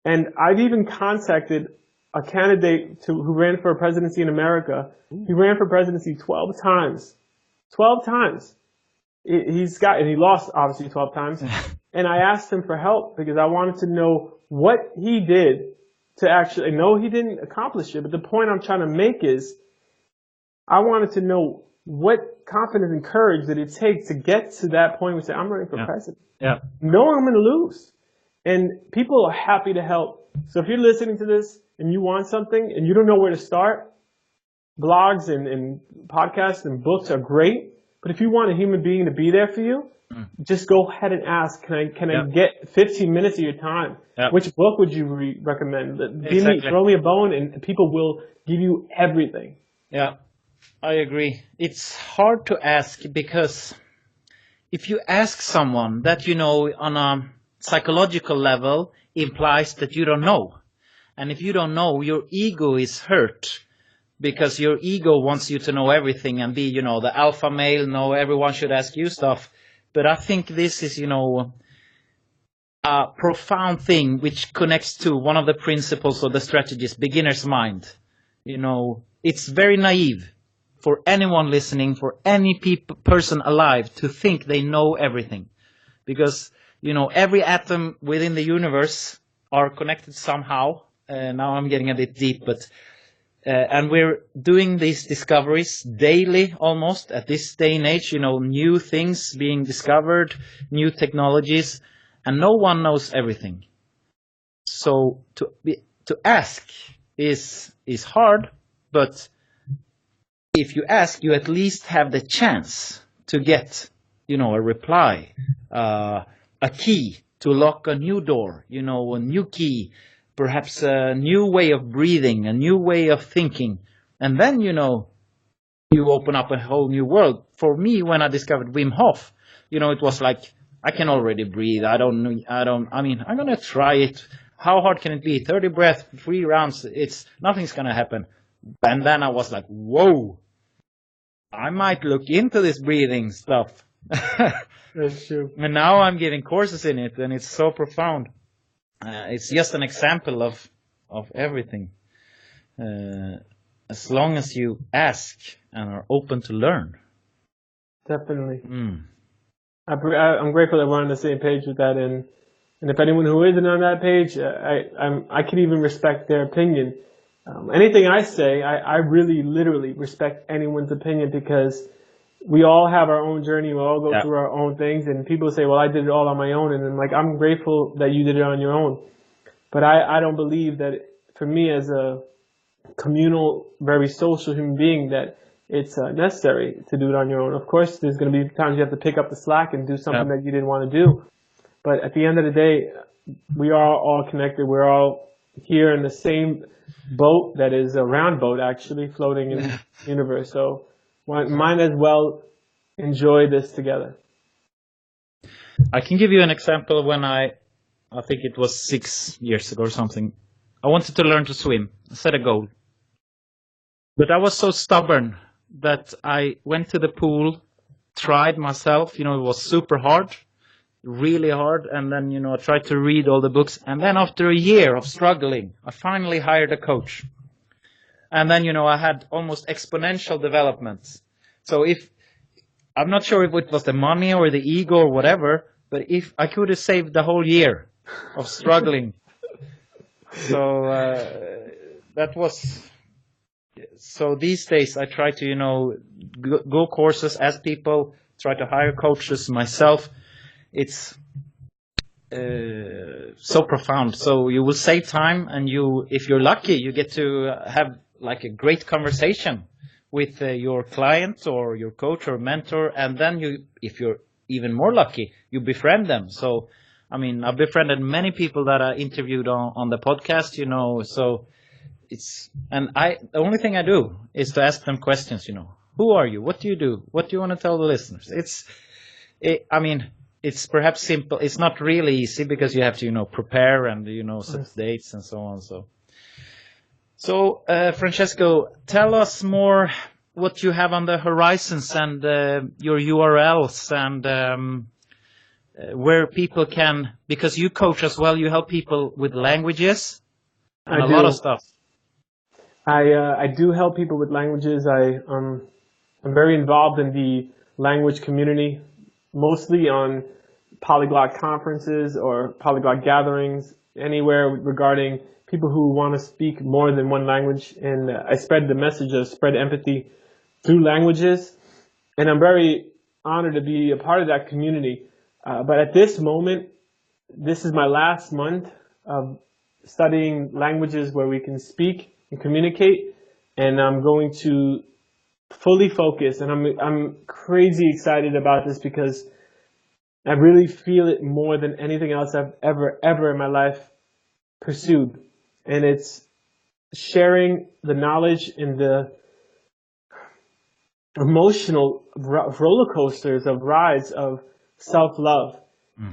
And I've even contacted a candidate who ran for a presidency in America. He ran for presidency 12 times. 12 times. And he lost obviously 12 times. And I asked him for help because I wanted to know what he did to actually, no, he didn't accomplish it. But the point I'm trying to make is I wanted to know what confidence and courage did it take to get to that point where you say, I'm running for president. Knowing I'm going to lose. And people are happy to help. So if you're listening to this and you want something and you don't know where to start, blogs and podcasts and books are great. But if you want a human being to be there for you, just go ahead and ask, can I get 15 minutes of your time? Which book would you recommend? Throw me a bone and people will give you everything. Yeah, I agree. It's hard to ask because if you ask someone that you know on a psychological level implies that you don't know. And if you don't know, your ego is hurt because your ego wants you to know everything and be, the alpha male. No, everyone should ask you stuff. But I think this is, a profound thing which connects to one of the principles of the strategist, beginner's mind. it's very naive for anyone listening, for any person alive to think they know everything. Because, every atom within the universe are connected somehow. Now I'm getting a bit deep, but and we're doing these discoveries daily almost at this day and age, new things being discovered, new technologies, and no one knows everything. So to ask is hard, but if you ask, you at least have the chance to get, a reply, a key to lock a new door, a new key, perhaps a new way of breathing, a new way of thinking. And then, you open up a whole new world. For me, when I discovered Wim Hof, it was like, I can already breathe. I'm going to try it. How hard can it be? 30 breaths, 3 rounds. Nothing's going to happen. And then I was like, whoa, I might look into this breathing stuff. That's true. And now I'm giving courses in it, and it's so profound. It's just an example of everything. As long as you ask and are open to learn. Definitely. I'm grateful that we're on the same page with that, and if anyone who isn't on that page, I can even respect their opinion. Anything I say, I really, literally respect anyone's opinion, because we all have our own journey. We all go through our own things, and people say, well, I did it all on my own. And then, I'm grateful that you did it on your own. But I don't believe that, for me as a communal, very social human being, that it's necessary to do it on your own. Of course, there's going to be times you have to pick up the slack and do something that you didn't want to do. But at the end of the day, we are all connected. We're all here in the same boat that is a round boat, actually, floating in the universe. So might as well enjoy this together. I can give you an example. When I think it was 6 years ago or something, I wanted to learn to swim. I set a goal. But I was so stubborn that I went to the pool, tried myself. It was super hard, really hard. And then, I tried to read all the books. And then after a year of struggling, I finally hired a coach. And then, I had almost exponential developments. So I'm not sure if it was the money or the ego or whatever, but if I could have saved the whole year of struggling. So that was, so these days I try to, go courses, ask people, try to hire coaches myself. It's so profound. So you will save time, and if you're lucky, you get to have like a great conversation with your client or your coach or mentor, and then if you're even more lucky, you befriend them. So, I've befriended many people that I interviewed on the podcast, so the only thing I do is to ask them questions, who are you? What do you do? What do you want to tell the listeners? It's perhaps simple. It's not really easy, because you have to, prepare and, set dates and so on. So, Francesco, tell us more what you have on the horizons, and your URLs, and where people can, because you coach as well, you help people with languages and a lot of stuff. I do help people with languages. I'm very involved in the language community, mostly on polyglot conferences or polyglot gatherings, anywhere regarding people who want to speak more than one language. And I spread the message of spread empathy through languages. And I'm very honored to be a part of that community. But at this moment, this is my last month of studying languages where we can speak and communicate. And I'm going to fully focus. And I'm crazy excited about this, because I really feel it more than anything else I've ever in my life pursued. And it's sharing the knowledge and the emotional roller coasters of rides of self-love.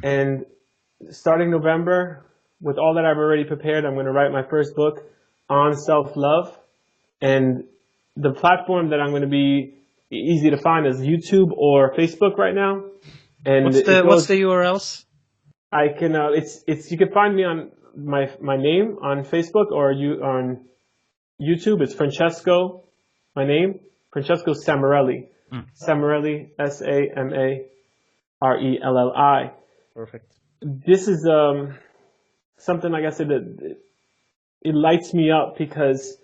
And starting November, with all that I've already prepared, I'm going to write my first book on self-love. And the platform that I'm going to be easy to find is YouTube or Facebook right now. And what's the URLs? I can you can find me on my name on Facebook, or on YouTube. It's Francesco my name, Francesco Samarelli. Samarelli, Samarelli. Perfect. This is something, like I said, that it lights me up because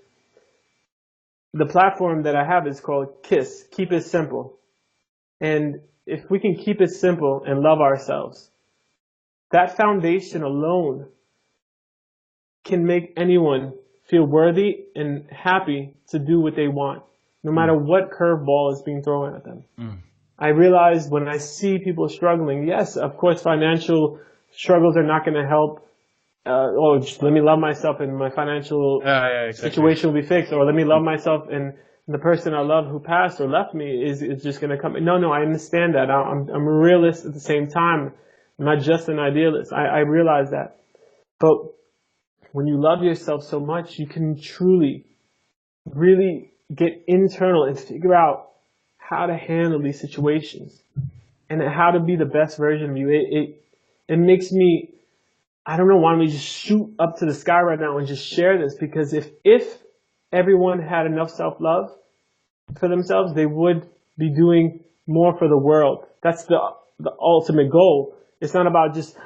the platform that I have is called KISS, Keep It Simple. And if we can keep it simple and love ourselves, that foundation alone can make anyone feel worthy and happy to do what they want, no matter what curveball is being thrown at them. I realize when I see people struggling, yes, of course, financial struggles are not going to help. Just let me love myself and my financial situation will be fixed. Or let me love myself and the person I love who passed or left me is just going to come. No, I understand that. I'm a realist at the same time. I'm not just an idealist. I realize that. But when you love yourself so much, you can truly, really get internal and figure out how to handle these situations and how to be the best version of you. It makes me, I don't know, why don't we just shoot up to the sky right now and just share this? Because if everyone had enough self-love for themselves, they would be doing more for the world. That's the ultimate goal. It's not about just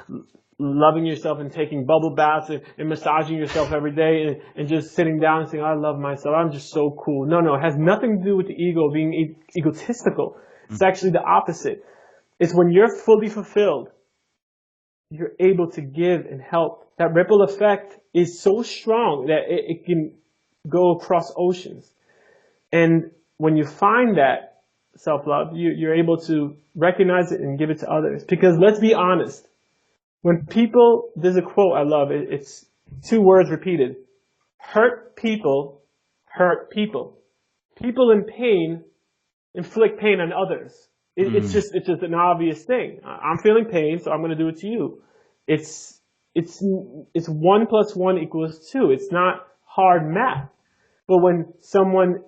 loving yourself and taking bubble baths and massaging yourself every day and just sitting down and saying, I love myself, I'm just so cool. No, it has nothing to do with the ego being egotistical. It's actually the opposite. It's when you're fully fulfilled, you're able to give and help. That ripple effect is so strong that it can go across oceans. And when you find that self-love, you're able to recognize it and give it to others. Because let's be honest, when people, there's a quote I love, it's 2 words repeated. Hurt people hurt people. People in pain inflict pain on others. It's just an obvious thing. I'm feeling pain, so I'm going to do it to you. It's 1 + 1 = 2. It's not hard math. But when someone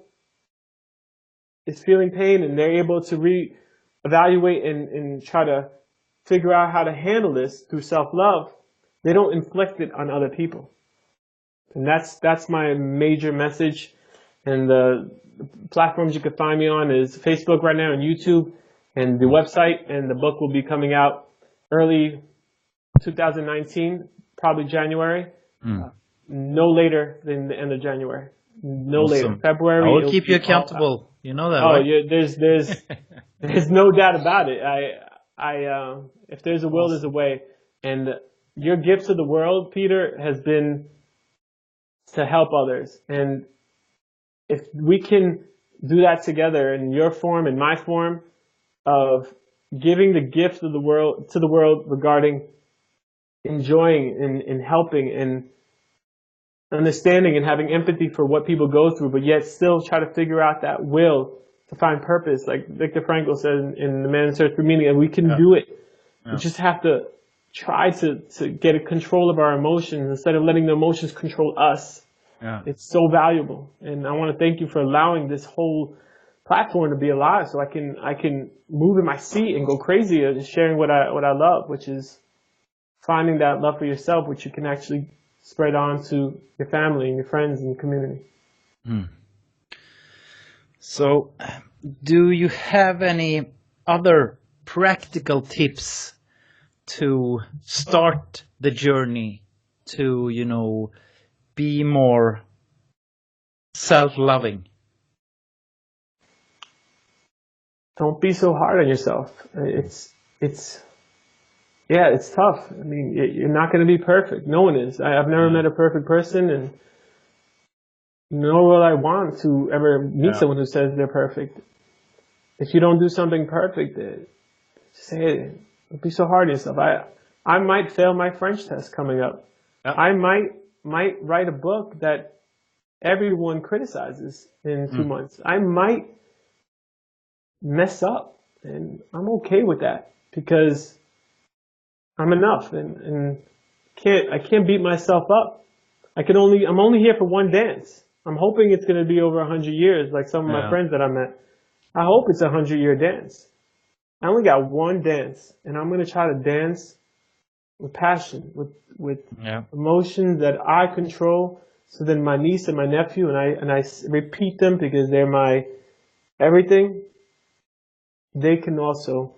is feeling pain and they're able to reevaluate and try to figure out how to handle this through self-love, they don't inflict it on other people. And that's my major message. And the platforms you can find me on is Facebook right now and YouTube and the website. And the book will be coming out early 2019, probably January. No later than the end of January. No later. February. I will keep you accountable. You know that, right? There's no doubt about it. If there's a will, there's a way. And your gift to the world, Peter, has been to help others. And if we can do that together in your form and my form of giving the gift of the world to the world regarding enjoying and helping and understanding and having empathy for what people go through, but yet still try to figure out that will to find purpose, like Viktor Frankl said in The Man's Search for Meaning, and we can do it. We just have to try to get a control of our emotions instead of letting the emotions control us. It's so valuable, and I want to thank you for allowing this whole platform to be alive, so I can move in my seat and go crazy and sharing what I love, which is finding that love for yourself, which you can actually spread on to your family and your friends and your community. So, do you have any other practical tips to start the journey to, be more self-loving? Don't be so hard on yourself. It's tough. I mean, you're not going to be perfect. No one is. I've never met a perfect person, and nor will I want to ever meet someone who says they're perfect. If you don't do something perfect, say it. Don't be so hard on yourself. I might fail my French test coming up. I might write a book that everyone criticizes in 2 months. I might mess up, and I'm okay with that because I'm enough, and I can't beat myself up. I'm only here for one dance. I'm hoping it's going to be over 100 years, like some of my friends that I met. I hope it's a 100-year dance. I only got one dance, and I'm going to try to dance with passion, with emotions that I control, So then my niece and my nephew, and I repeat them because they're my everything. They can also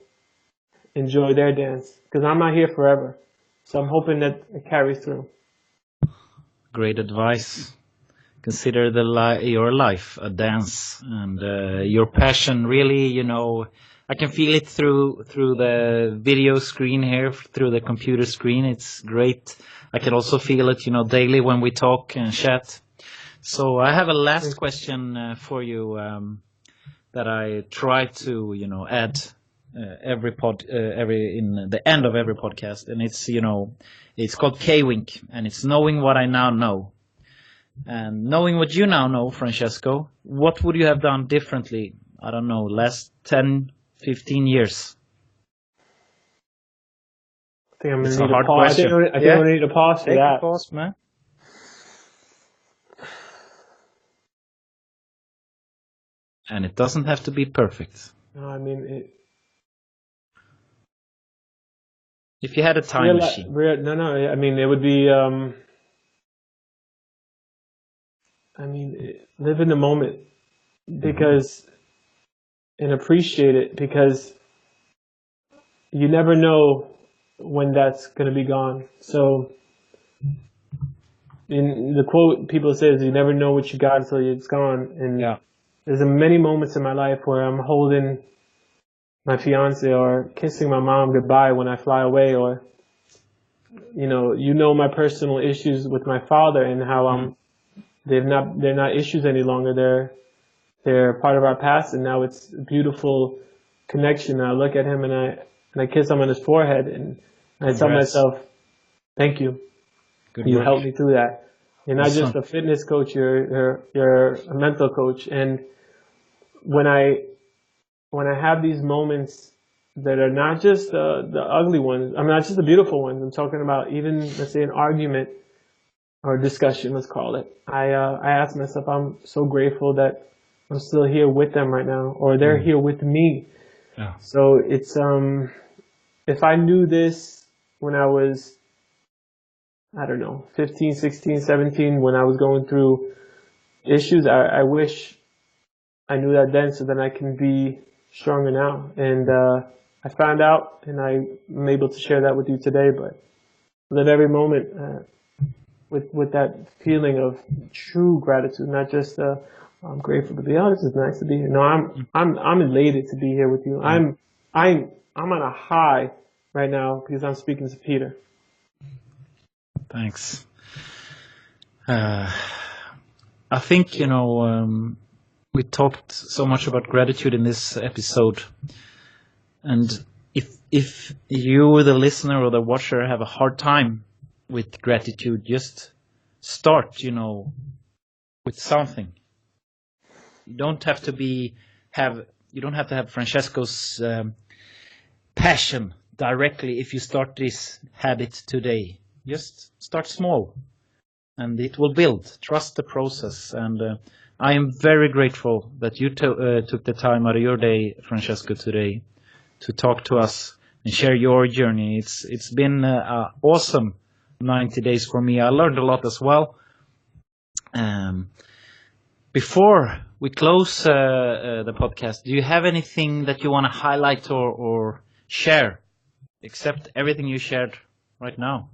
enjoy their dance because I'm not here forever. So I'm hoping that it carries through. Great advice. Consider your life a dance, and your passion. Really, I can feel it through the video screen here, through the computer screen. It's great. I can also feel it, daily when we talk and chat. So I have a last question for you that I try to, add every in the end of every podcast, and it's called K-Wink, and it's knowing what I now know. And knowing what you now know, Francesco, what would you have done differently, I don't know, last 10, 15 years? I think I'm going to need a pause. I think I'm going to need a pause for that. Take a pause, man. And it doesn't have to be perfect. No, I mean... If you had a time machine. No, I mean, it would be... live in the moment because, and appreciate it because you never know when that's going to be gone. So, in the quote people say is, "You never know what you got until it's gone." And there's many moments in my life where I'm holding my fiance or kissing my mom goodbye when I fly away, or my personal issues with my father and how they're not issues any longer. They're part of our past, and now it's a beautiful connection. I look at him and I kiss him on his forehead, and I tell myself, "Thank you. You helped me through that. You're not just a fitness coach. You're a mental coach." And when I have these moments that are not just the ugly ones, not just the beautiful ones. I'm talking about even, let's say, an argument or discussion, let's call it. I ask myself, I'm so grateful that I'm still here with them right now, or they're here with me. Yeah. So it's if I knew this when I was, I don't know, 15, 16, 17, when I was going through issues, I wish I knew that then, so then I can be stronger now. And I found out, and I'm able to share that with you today. But live every moment with that feeling of true gratitude, not just I'm grateful to be. Oh, this is nice to be here. No, I'm elated to be here with you. I'm on a high right now because I'm speaking to Peter. Thanks. I think we talked so much about gratitude in this episode, and if you, the listener or the watcher, have a hard time with gratitude, just start, with something. You don't have to have Francesco's passion directly if you start this habit today. Just start small, and it will build. Trust the process. And I am very grateful that you took the time out of your day, Francesco, today to talk to us and share your journey. It's been awesome 90 days for me. I learned a lot as well. Before we close the podcast, do you have anything that you want to highlight or share, except everything you shared right now?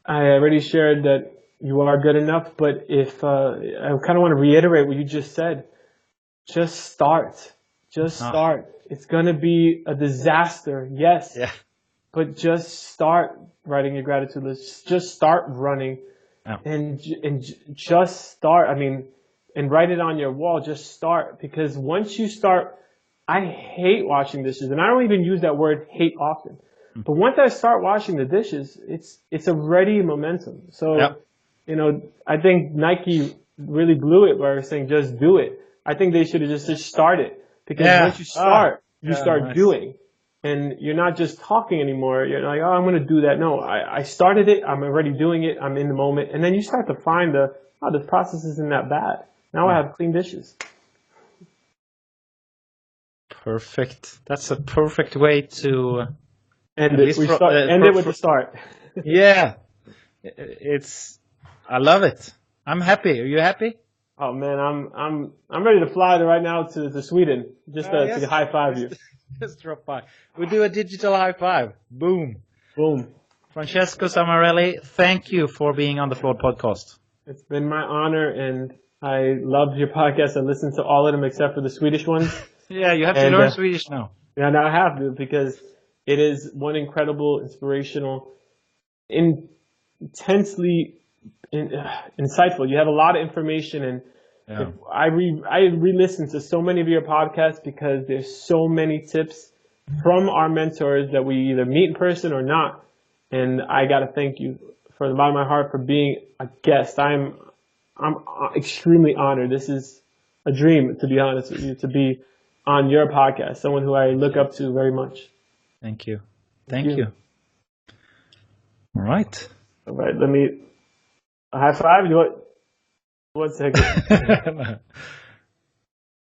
I already shared that you are good enough, but if I kind of want to reiterate what you just said, just start. Just start. It's going to be a disaster, yes. Yeah. But just start writing your gratitude list. Just start running, and just start. And write it on your wall. Just start, because once you start, I hate washing dishes, and I don't even use that word hate often. But once I start washing the dishes, it's already momentum. So, I think Nike really blew it by saying just do it. I think they should have just started, because once you start, you start doing. And you're not just talking anymore. You're like, oh, I'm going to do that. No, I started it. I'm already doing it. I'm in the moment. And then you start to find the process isn't that bad. Now I have clean dishes. Perfect. That's a perfect way to end it. End it with the start. Yeah. I love it. I'm happy. Are you happy? Oh man, I'm ready to fly right now to Sweden just to high five you. Just drop by. We do a digital high five. Boom. Boom. Francesco Samarelli, thank you for being on the Flawd podcast. It's been my honor, and I love your podcast. I listen to all of them except for the Swedish ones. Yeah, you have to learn Swedish now. Yeah, now I have to, because it is one incredible, inspirational, intensely insightful. You have a lot of information, and I re-listen to so many of your podcasts because there's so many tips from our mentors that we either meet in person or not. And I got to thank you from the bottom of my heart for being a guest. I'm extremely honored. This is a dream, to be honest with you, to be on your podcast, someone who I look up to very much. Thank you. Thank you. All right. All right. Let me, a high five. You want 1 second.